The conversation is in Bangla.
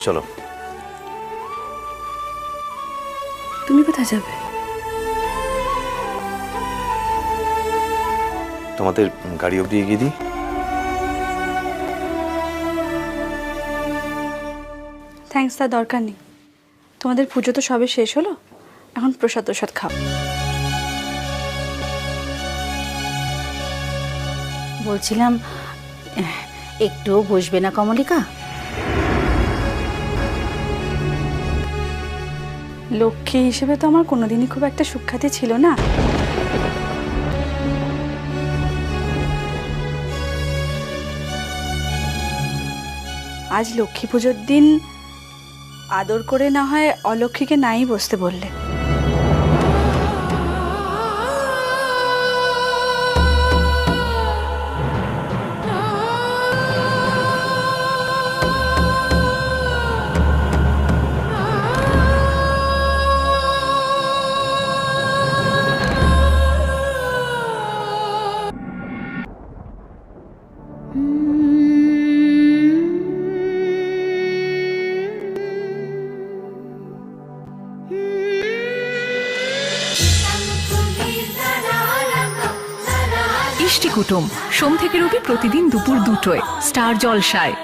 চলো। তুমি কোথায় যাবে? তোমাদের গাড়ি অবধি এগিয়ে দিই। থ্যাঙ্কস, তার দরকার নেই। তোমাদের পুজো তো সবে শেষ হলো, এখন প্রসাদ প্রসাদ খাও। বলছিলাম, একটুও বসবে না কমলিকা? লক্ষ্মী হিসেবে তো আমার কোনোদিনই খুব একটা সুখ্যাতি ছিল না। আজ লক্ষ্মী পুজোর দিন আদর করে না হয় অলক্ষ্মীকে নাই বসতে বললে। ইষ্টি কুটুম সোম থেকে রবি প্রতিদিন দুপুর 2টোয় স্টার জলসায়।